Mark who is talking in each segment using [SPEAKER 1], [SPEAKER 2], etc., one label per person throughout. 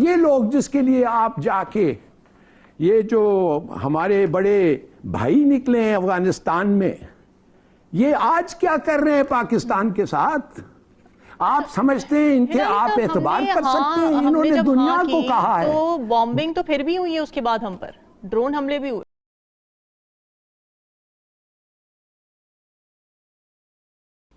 [SPEAKER 1] یہ لوگ جس کے لیے آپ جا کے یہ جو ہمارے بڑے بھائی نکلے ہیں افغانستان میں، یہ آج کیا کر رہے ہیں پاکستان کے ساتھ؟ آپ سمجھتے ہیں ان کے آپ اعتبار کر سکتے ہیں؟ انہوں نے دنیا کو کہا ہے
[SPEAKER 2] تو بامبنگ تو پھر بھی ہوئی ہے، اس کے بعد ہم پر ڈرون حملے بھی ہوئے.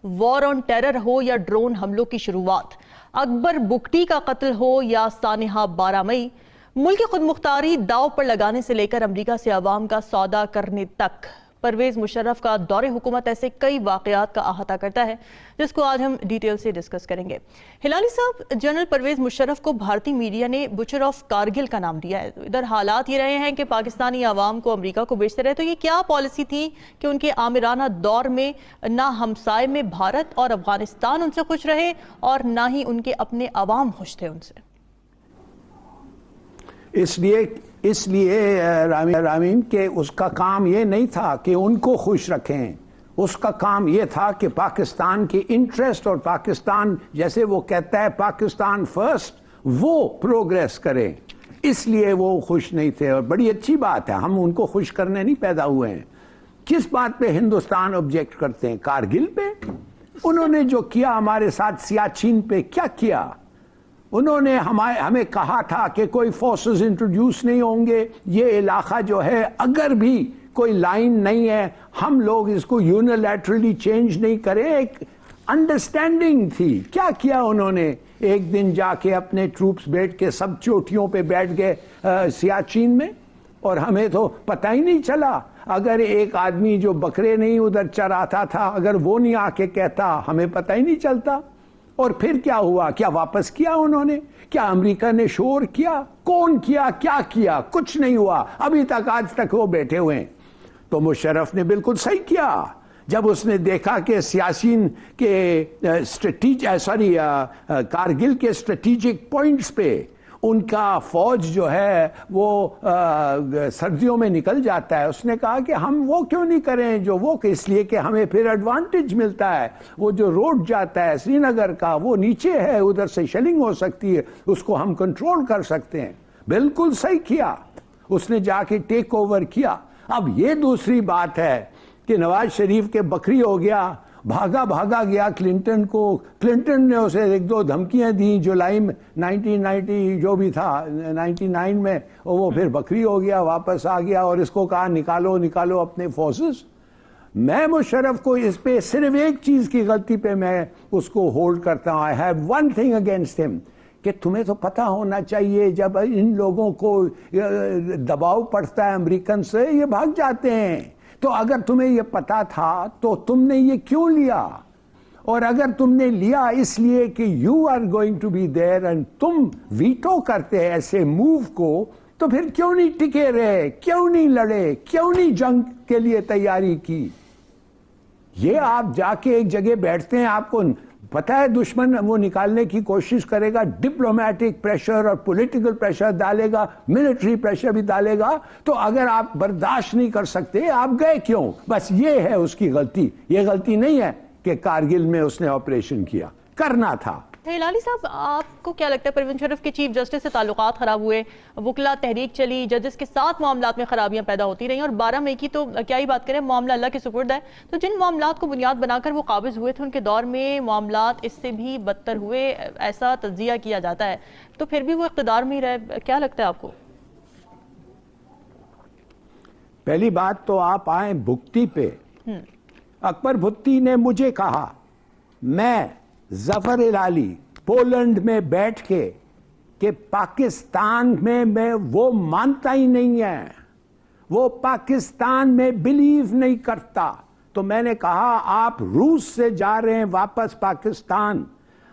[SPEAKER 2] وار آن ٹیرر ہو یا ڈرون حملوں کی شروعات، اکبر بگٹی کا قتل ہو یا سانحہ 12 مئی، ملک خود مختاری داؤ پر لگانے سے لے کر امریکہ سے عوام کا سودا کرنے تک، پرویز مشرف کا دور حکومت ایسے کئی واقعات کا احاطہ کرتا ہے جس کو آج ہم ڈیٹیل سے ڈسکس کریں گے. ہلالی صاحب، جنرل پرویز مشرف کو بھارتی میڈیا نے بچر آف کارگل کا نام دیا ہے. ادھر حالات یہ رہے ہیں کہ پاکستانی عوام کو امریکہ کو بیچتے رہے، تو یہ کیا پالیسی تھی کہ ان کے آمرانہ دور میں نہ ہمسائے میں بھارت اور افغانستان ان سے خوش رہے اور نہ ہی ان کے اپنے عوام خوش تھے ان سے؟
[SPEAKER 1] اس لیے رامین کہ اس کا کام یہ نہیں تھا کہ ان کو خوش رکھیں، اس کا کام یہ تھا کہ پاکستان کے انٹرسٹ اور پاکستان جیسے وہ کہتا ہے پاکستان فرسٹ، وہ پروگریس کریں. اس لیے وہ خوش نہیں تھے، اور بڑی اچھی بات ہے، ہم ان کو خوش کرنے نہیں پیدا ہوئے ہیں. کس بات پہ ہندوستان آبجیکٹ کرتے ہیں؟ کارگل پہ. انہوں نے جو کیا ہمارے ساتھ سیاچین پہ، کیا کیا انہوں نے؟ ہمیں کہا تھا کہ کوئی فورسز انٹروڈیوس نہیں ہوں گے، یہ علاقہ جو ہے اگر بھی کوئی لائن نہیں ہے ہم لوگ اس کو یونیلیٹرلی چینج نہیں کریں. ایک انڈرسٹینڈنگ تھی. کیا کیا انہوں نے؟ ایک دن جا کے اپنے ٹروپس بیٹھ کے سب چوٹیوں پہ بیٹھ گئے سیاچین میں، اور ہمیں تو پتہ ہی نہیں چلا. اگر ایک آدمی جو بکرے نہیں ادھر چراتا تھا، اگر وہ نہیں آ کے کہتا، ہمیں پتہ ہی نہیں چلتا. اور پھر کیا ہوا؟ کیا واپس کیا انہوں نے؟ کیا امریکہ نے شور کیا؟ کون کیا؟ کیا کیا؟ کچھ نہیں ہوا ابھی تک، آج تک وہ بیٹھے ہوئے ہیں. تو مشرف نے بالکل صحیح کیا جب اس نے دیکھا کہ سیاسین کے کارگل کے اسٹریٹجک پوائنٹس پہ ان کا فوج جو ہے وہ سردیوں میں نکل جاتا ہے. اس نے کہا کہ ہم وہ کیوں نہیں کریں جو وہ، اس لیے کہ ہمیں پھر ایڈوانٹیج ملتا ہے. وہ جو روڈ جاتا ہے سری نگر کا وہ نیچے ہے، ادھر سے شیلنگ ہو سکتی ہے، اس کو ہم کنٹرول کر سکتے ہیں. بالکل صحیح کیا، اس نے جا کے ٹیک اوور کیا. اب یہ دوسری بات ہے کہ نواز شریف کے بکری ہو گیا، بھاگا گیا کلنٹن نے اسے ایک دو دھمکیاں دیں جولائی میں 1990 جو بھی تھا 99 میں، وہ پھر بکری ہو گیا، واپس آ گیا اور اس کو کہا نکالو اپنے فورسز. میں مشرف کو اس پہ صرف ایک چیز کی غلطی پہ میں اس کو ہولڈ کرتا ہوں. I have one thing against him کہ تمہیں تو پتہ ہونا چاہیے جب ان لوگوں کو دباؤ پڑتا ہے امریکن سے یہ بھاگ جاتے ہیں. تو اگر تمہیں یہ پتا تھا تو تم نے یہ کیوں لیا؟ اور اگر تم نے لیا اس لیے کہ you are going to be there and تم ویٹو کرتے ایسے موو کو، تو پھر کیوں نہیں ٹکے رہے؟ کیوں نہیں لڑے؟ کیوں نہیں جنگ کے لیے تیاری کی؟ یہ آپ جا کے ایک جگہ بیٹھتے ہیں، آپ کو پتہ ہے دشمن وہ نکالنے کی کوشش کرے گا، ڈپلومیٹک پریشر اور پولیٹیکل پریشر ڈالے گا، ملٹری پریشر بھی ڈالے گا. تو اگر آپ برداشت نہیں کر سکتے آپ گئے کیوں؟ بس یہ ہے اس کی غلطی. یہ غلطی نہیں ہے کہ کارگل میں اس نے آپریشن کیا، کرنا تھا.
[SPEAKER 2] ہلالی صاحب، آپ کو کیا لگتا ہے پرویز مشرف کے چیف جسٹس سے تعلقات خراب ہوئے، وکلا تحریک چلی، ججز کے ساتھ معاملات میں خرابیاں پیدا ہوتی رہیں، اور 12 مئی کی تو کیا ہی بات کریں، معاملہ اللہ کے سپرد ہے. تو جن معاملات کو بنیاد بنا کر وہ قابض ہوئے تھے ان کے دور میں معاملات اس سے بھی بدتر ہوئے، ایسا تجزیہ کیا جاتا ہے، تو پھر بھی وہ اقتدار میں ہی رہے. کیا لگتا ہے آپ کو؟
[SPEAKER 1] پہلی بات تو آپ آئیں بھگتی پہ. اکبر بھٹی نے مجھے کہا، میں ظفر ہلالی پولینڈ میں بیٹھ کے، کہ پاکستان میں وہ مانتا ہی نہیں ہے، وہ پاکستان میں بلیو نہیں کرتا. تو میں نے کہا آپ روس سے جا رہے ہیں واپس پاکستان،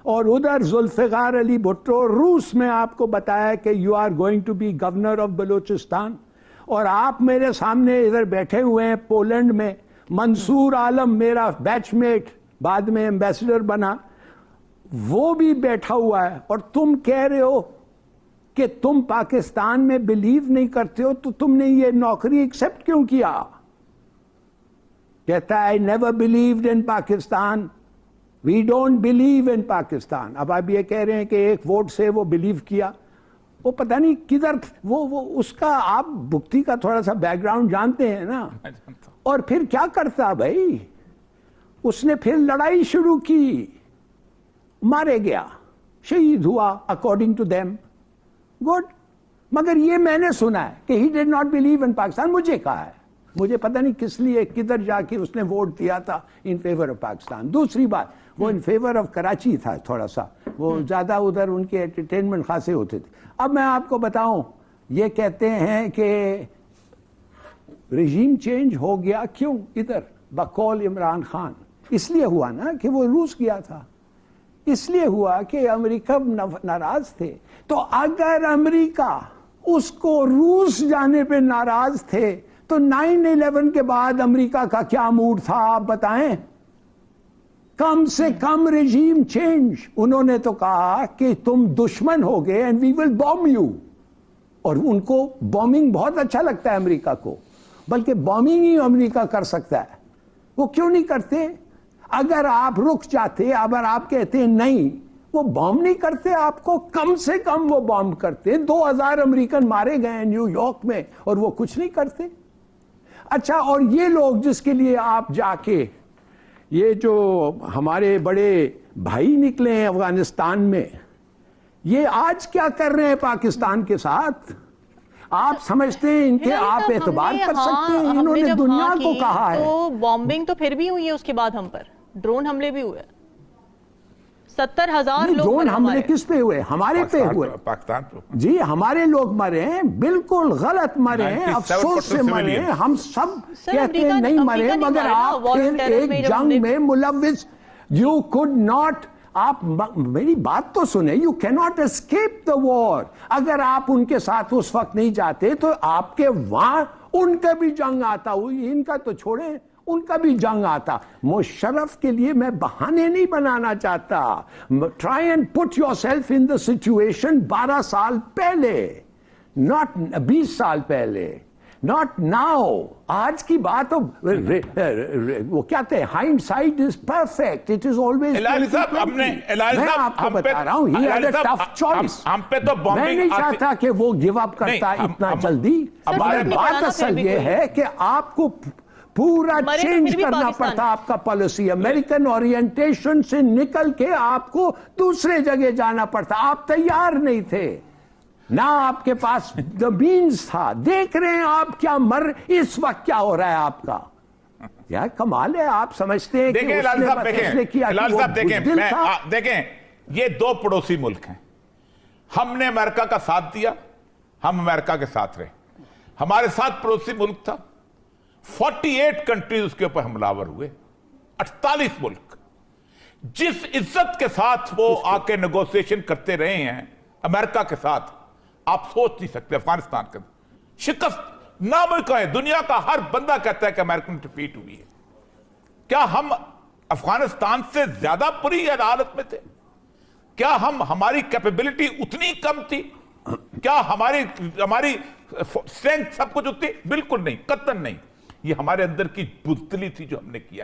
[SPEAKER 1] اور ادھر ذوالفقار علی بھٹو روس میں آپ کو بتایا کہ you are going to be governor of Balochistan, اور آپ میرے سامنے ادھر بیٹھے ہوئے ہیں پولینڈ میں. منصور عالم میرا بیچ میٹ بعد میں ایمبیسڈر بنا، وہ بھی بیٹھا ہوا ہے، اور تم کہہ رہے ہو کہ تم پاکستان میں بلیو نہیں کرتے ہو، تو تم نے یہ نوکری ایکسپٹ کیوں کیا؟ کہتا ہے I never believed in Pakistan, we don't believe in Pakistan. اب آپ یہ کہہ رہے ہیں کہ ایک ووٹ سے وہ بلیو کیا. وہ پتہ نہیں کدھر وہ اس کا آپ بگٹی کا تھوڑا سا بیک گراؤنڈ جانتے ہیں نا. اور پھر کیا کرتا بھائی, اس نے پھر لڑائی شروع کی, مارے گیا, شہید ہوا اکارڈنگ ٹو دیم. گڈ. مگر یہ میں نے سنا ہے کہ he did not believe in Pakistan. مجھے کہا ہے, مجھے پتہ نہیں کس لیے کدھر جا کے اس نے ووٹ دیا تھا ان فیور آف پاکستان. دوسری بات, وہ ان فیور آف کراچی تھا تھوڑا سا, وہ زیادہ ادھر ان کے انٹرٹینمنٹ خاصے ہوتے تھے. اب میں آپ کو بتاؤں, یہ کہتے ہیں کہ رژیم چینج ہو گیا, کیوں ادھر بقول عمران خان. اس لیے ہوا نا کہ وہ روس گیا تھا, اس لیے ہوا کہ امریکہ ناراض تھے. تو اگر امریکہ اس کو روس جانے پہ ناراض تھے تو 9/11 کے بعد امریکہ کا کیا موڈ تھا آپ بتائیں؟ کم سے کم رژیم چینج. انہوں نے تو کہا کہ تم دشمن ہو گئے and we will bomb you. اور ان کو بومنگ بہت اچھا لگتا ہے امریکہ کو, بلکہ بومنگ ہی امریکہ کر سکتا ہے. وہ کیوں نہیں کرتے؟ اگر آپ رک جاتے, اگر آپ کہتے نہیں, وہ بام نہیں کرتے آپ کو, کم سے کم وہ بام کرتے. 2000 امریکن مارے گئے نیو یارک میں اور وہ کچھ نہیں کرتے. اچھا, اور یہ لوگ جس کے لیے آپ جا کے, یہ جو ہمارے بڑے بھائی نکلے ہیں افغانستان میں, یہ آج کیا کر رہے ہیں پاکستان کے ساتھ؟ آپ سمجھتے ہیں ان کے آپ اعتبار کر سکتے ہیں؟ انہوں نے دنیا کو کہا ہے.
[SPEAKER 2] تو بامبنگ تو پھر بھی ہوئی ہے, اس کے بعد ہم پر ڈرون حملے بھی ہوئے. 70,000 لوگ
[SPEAKER 1] ڈرون حملے کس پہ ہوئے؟ ہمارے پہ ہوئے.
[SPEAKER 3] پاکستان پہ
[SPEAKER 1] جی, ہمارے لوگ مرے ہیں, بالکل غلط مرے ہیں, افسوس سے مرے ہیں. ہم سب کہتے ہیں نہیں مرے, مگر آپ پھر ایک جنگ میں ملوث. یو کوڈ ناٹ, آپ میری بات تو سنیں, یو کی ناٹ اسکیپ دا وار. اگر آپ ان کے ساتھ اس وقت نہیں جاتے تو آپ کے وہاں ان کا بھی جنگ آتا. ان کا تو چھوڑیں, ان کا بھی جنگ آتا. مشرف کے لیے میں بہانے نہیں بنانا چاہتا. Try and put your self in the situation 12 سال پہلے, ناٹ 20 سال پہلے, ناٹ ناؤ. آج کی بات وہ کہتے ہیں hindsight is perfect, it is always. میں آپ کو بتا رہا ہوں, he had a tough choice. میں نہیں چاہتا کہ وہ گیو اپ کرتا اتنا جلدی. بات اصل یہ ہے کہ آپ کو پورا چینج کرنا پڑتا آپ کا پالیسی. امریکن اورینٹیشن سے نکل کے آپ کو دوسرے جگہ جانا پڑتا. آپ تیار نہیں تھے, نہ آپ کے پاس دا مینز تھا. دیکھ رہے ہیں آپ کیا اس وقت کیا ہو رہا ہے آپ کا. یار کمال ہے, آپ سمجھتے ہیں کہ
[SPEAKER 3] دیکھیں یہ 2 پڑوسی ملک ہیں. ہم نے امریکہ کا ساتھ دیا, ہم امریکہ کے ساتھ رہے. ہمارے ساتھ پڑوسی ملک تھا, 48 کنٹریز اس کے اوپر حملہ ہوئے, 48 ملک. جس عزت کے ساتھ وہ آ کے نیگوسیشن کرتے رہے ہیں امریکہ کے ساتھ, آپ سوچ نہیں سکتے. افغانستان کا شکست ناممکن ہے. دنیا کا ہر بندہ کہتا ہے کہ امریکن ڈیفیٹ ہوئی ہے. کیا ہم افغانستان سے زیادہ بری حالت میں تھے؟ کیا ہماری کیپیبلٹی اتنی کم تھی؟ کیا ہماری اسٹرینتھ سب کچھ اتنی؟ بالکل نہیں, قطعاً نہیں. یہ ہمارے اندر کی بزدلی تھی جو ہم نے کیا.